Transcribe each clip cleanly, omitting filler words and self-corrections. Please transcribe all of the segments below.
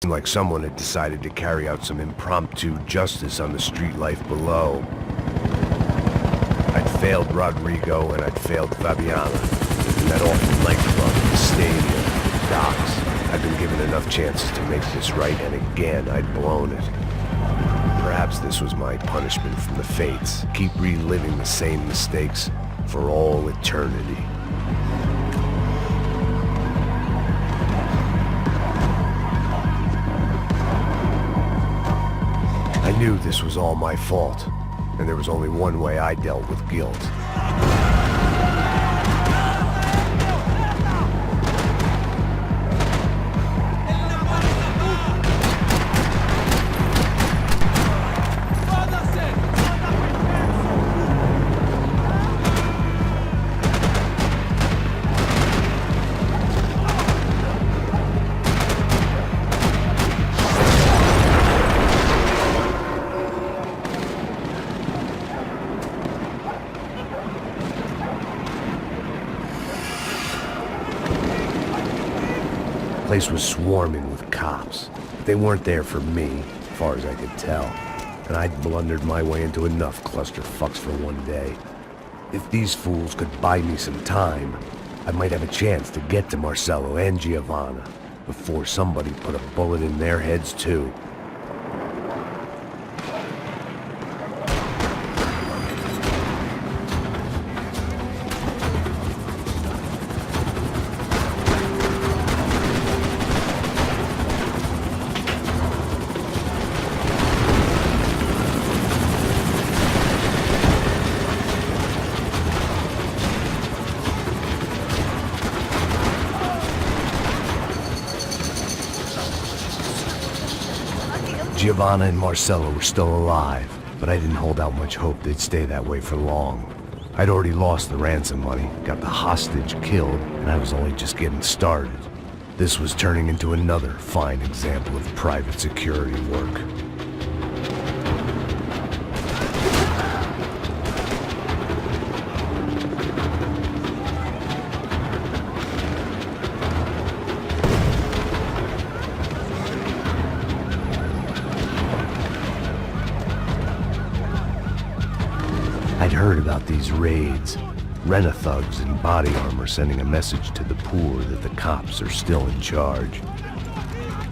like someone had decided to carry out some impromptu justice on the street life below. I'd failed Rodrigo and I'd failed Fabiana. In that awful nightclub, the stadium, the docks. I'd been given enough chances to make this right, and again I'd blown it. Perhaps this was my punishment from the fates. Keep reliving the same mistakes for all eternity. I knew this was all my fault, and there was only one way I dealt with guilt. The place was swarming with cops. They weren't there for me, as far as I could tell, and I'd blundered my way into enough clusterfucks for one day. If these fools could buy me some time, I might have a chance to get to Marcelo and Giovanna before somebody put a bullet in their heads too. Giovanna and Marcelo were still alive, but I didn't hold out much hope they'd stay that way for long. I'd already lost the ransom money, got the hostage killed, and I was only just getting started. This was turning into another fine example of private security work. I'd heard about these raids. Rent-a-thugs in body armor sending a message to the poor that the cops are still in charge.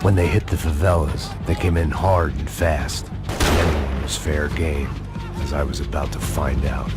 When they hit the favelas, they came in hard and fast. Anyone was fair game, as I was about to find out.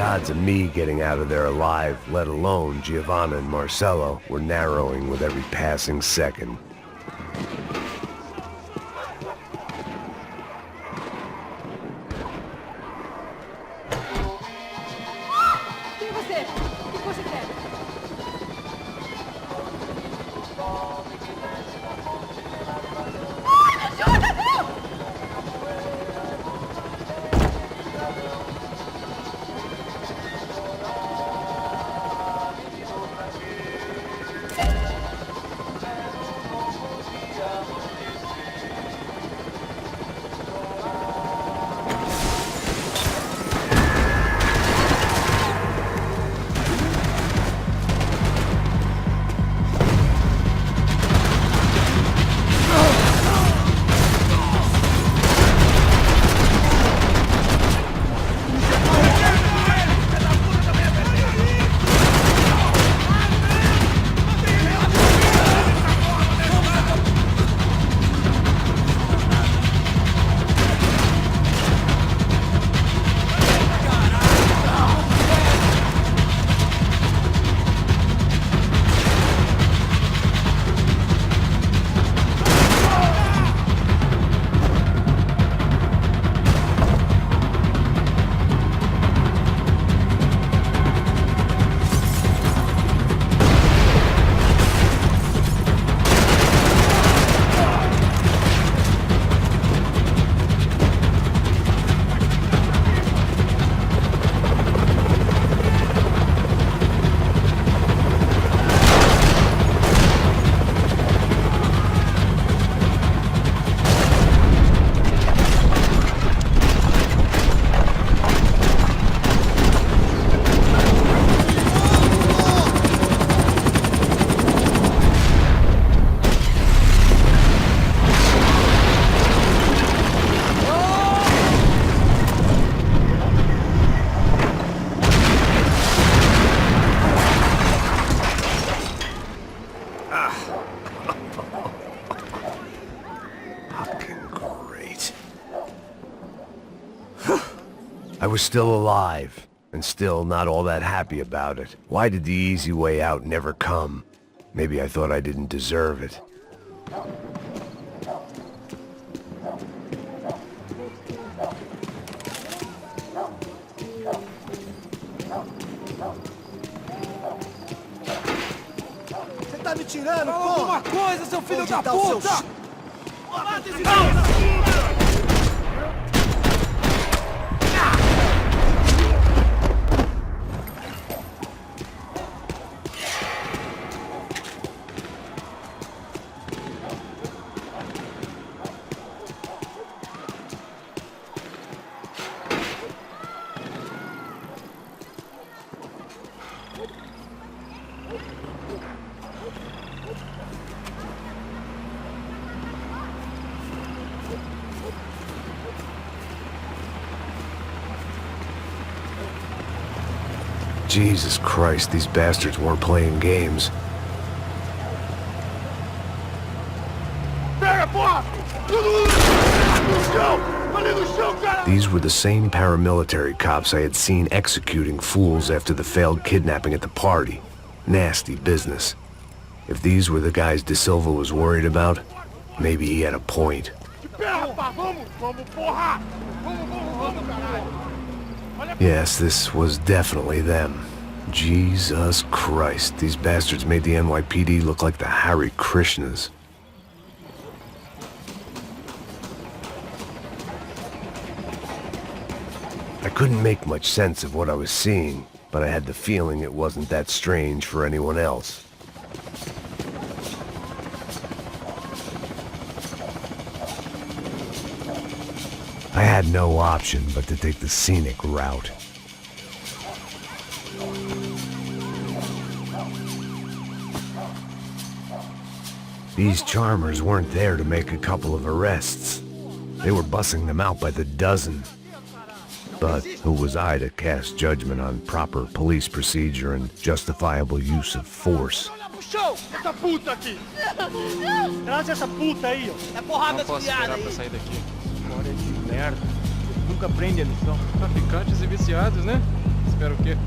odds of me getting out of there alive, let alone Giovanna and Marcello, were narrowing with every passing second. I was still alive, and still not all that happy about it. Why did the easy way out never come? Maybe I thought I didn't deserve it. Você tá me tirando, Fala alguma coisa, seu filho da tá o seu puta! Mata esse Jesus Christ, these bastards weren't playing games. These were the same paramilitary cops I had seen executing fools after the failed kidnapping at the party. Nasty business. If these were the guys De Silva was worried about, maybe he had a point. Yes, this was definitely them. Jesus Christ, these bastards made the NYPD look like the Hare Krishnas. I couldn't make much sense of what I was seeing, but I had the feeling it wasn't that strange for anyone else. I had no option but to take the scenic route. These charmers weren't there to make a couple of arrests. They were bussing them out by the dozen. But who was I to cast judgment on proper police procedure and justifiable use of force? essa puta aqui! Traz essa puta aí, ó! É porrada de piada aí! Sair daqui. História de merda. Nunca aprende a lição. Traficantes e viciados, né? Espera o quê?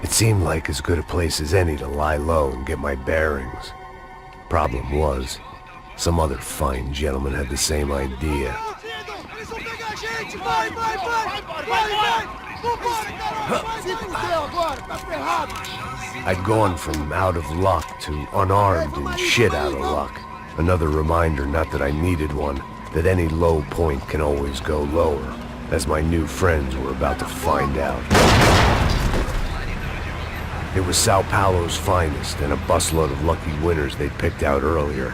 It seemed like as good a place as any to lie low and get my bearings. Problem was, some other fine gentleman had the same idea. Eles vão pegar a gente! Vai, vai, vai! Vai, vai! Vambora, caralho! Se fudeu agora, tá ferrado! I'd gone from out of luck to unarmed and shit out of luck. Another reminder, not that I needed one, that any low point can always go lower, as my new friends were about to find out. It was Sao Paulo's finest and a busload of lucky winners they'd picked out earlier.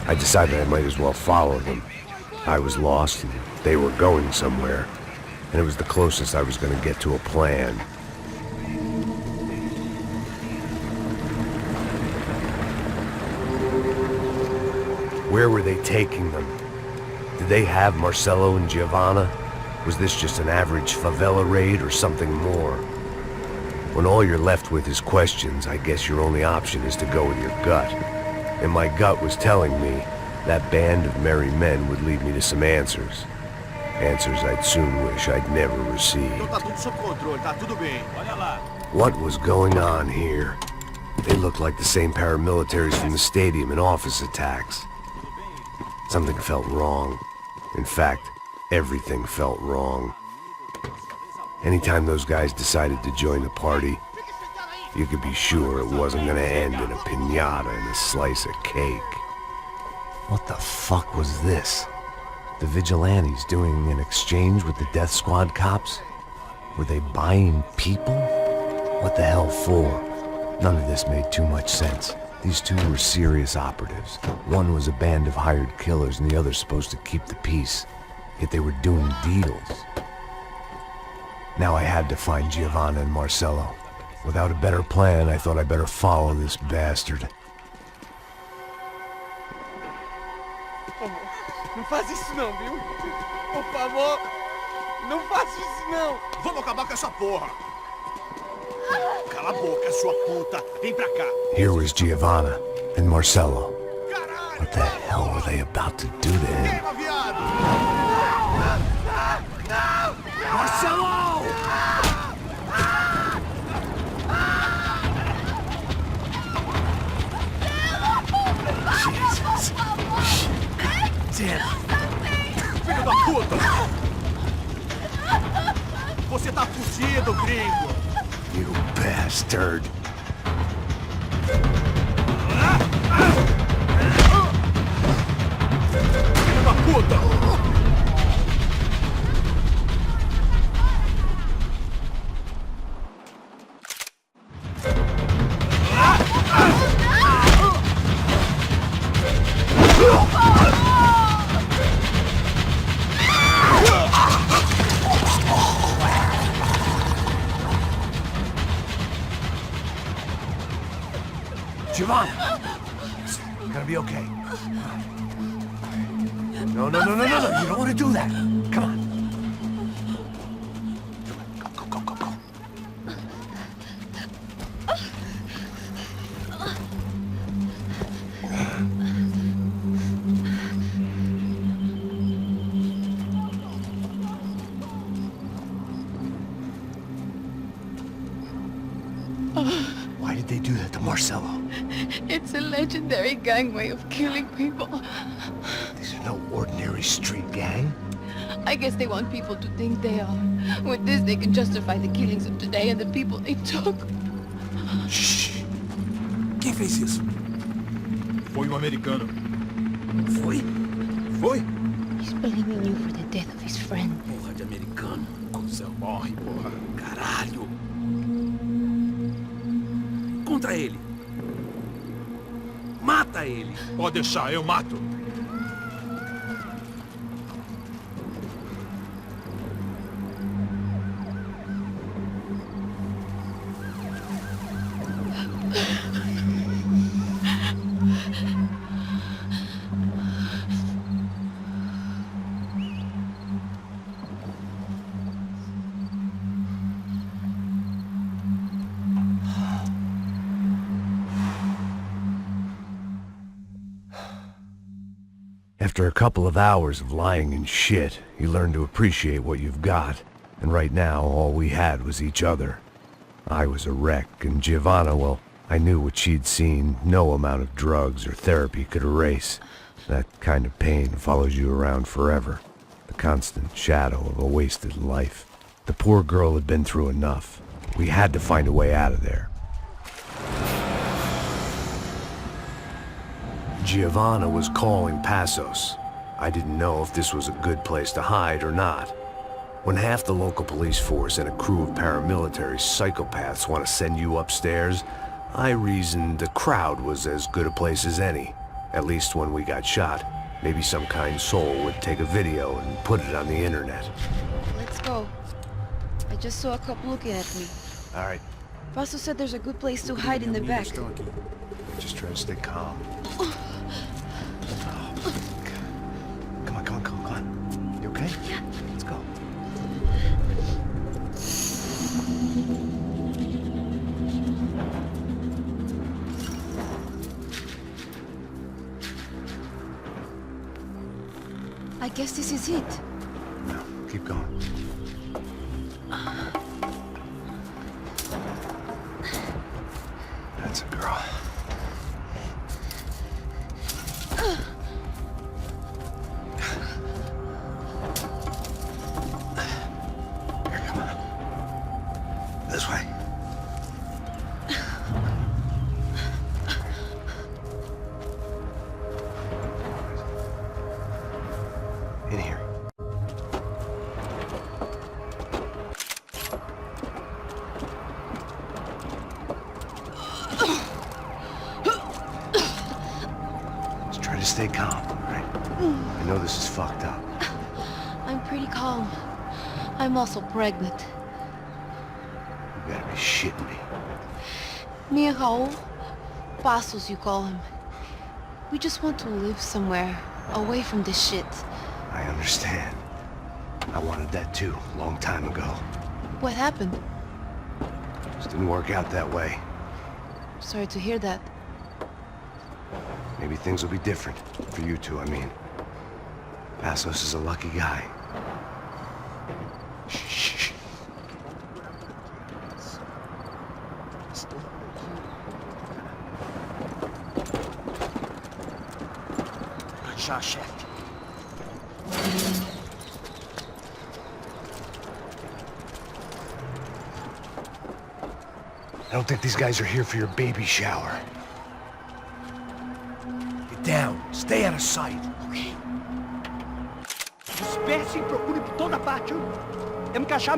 I decided I might as well follow them. I was lost and they were going somewhere, and it was the closest I was going to get to a plan. Where were they taking them? Did they have Marcelo and Giovanna? Was this just an average favela raid or something more? When all you're left with is questions, I guess your only option is to go with your gut. And my gut was telling me that band of merry men would lead me to some answers. Answers I'd soon wish I'd never received. Tá tudo sob controle, tá tudo bem. Olha lá. What was going on here? They looked like the same paramilitaries from the stadium in office attacks. Something felt wrong. In fact, everything felt wrong. Anytime those guys decided to join the party, you could be sure it wasn't gonna end in a piñata and a slice of cake. What the fuck was this? The vigilantes doing an exchange with the death squad cops? Were they buying people? What the hell for? None of this made too much sense. These two were serious operatives. One was a band of hired killers and the other supposed to keep the peace. Yet they were doing deals. Now I had to find Giovanna and Marcelo. Without a better plan, I thought I'd better follow this bastard. Não faz isso não, viu? Por favor, não faça isso não. Vamos acabar com essa porra! Cala a boca, sua puta! Vem pra cá! Here was Giovanna and Marcelo. Caralho! What the hell were they about to do to him? Queima, viado! Marcelo! Jesus. Damn. Filho da puta! Você tá fudido, gringo! You bastard. Filho da puta! Giovanna! It's gonna be okay. No, no, no, no, no, no. You don't want to do that. Come on. Go, go, go, go, go. Why did they do that to Marcelo? It's a legendary gang way of killing people. These are no ordinary street gang. I guess they want people to think they are. With this, they can justify the killings of today and the people they took. Shh! Quem fez isso? Foi americano. Foi? Foi? He's blaming you for the death of his friend. Porra de americano. Cusão morre, porra. Caralho. Contra ele. Mata ele. Pode deixar, eu mato. After a couple of hours of lying in shit, you learn to appreciate what you've got. And right now, all we had was each other. I was a wreck, and Giovanna, well, I knew what she'd seen no amount of drugs or therapy could erase. That kind of pain follows you around forever. The constant shadow of a wasted life. The poor girl had been through enough. We had to find a way out of there. Giovanna was calling Passos. I didn't know if this was a good place to hide or not. When half the local police force and a crew of paramilitary psychopaths want to send you upstairs, I reasoned the crowd was as good a place as any. At least when we got shot, maybe some kind soul would take a video and put it on the internet. Let's go. I just saw a cop looking at me. All right, Passos said there's a good place to hide in the back. just try to stay calm. Come on, come on, come on, come on. You okay? Yeah. Let's go. I guess this is it. No, keep going. That's a girl. Here, come on. This way. In here. Just try to stay calm, all right? I know this is fucked up. I'm pretty calm. I'm also pregnant. You gotta be shitting me. Me and Raul Passos, you call him. We just want to live somewhere, away from this shit. I understand. I wanted that too, a long time ago. What happened? Just didn't work out that way. Sorry to hear that. Maybe things will be different. For you two, I mean. Passos is a lucky guy. Shh. Já, chefe. I don't think these guys are here for your baby shower. Get down. Stay out of sight. Disperse e procure por toda parte. Temos que achar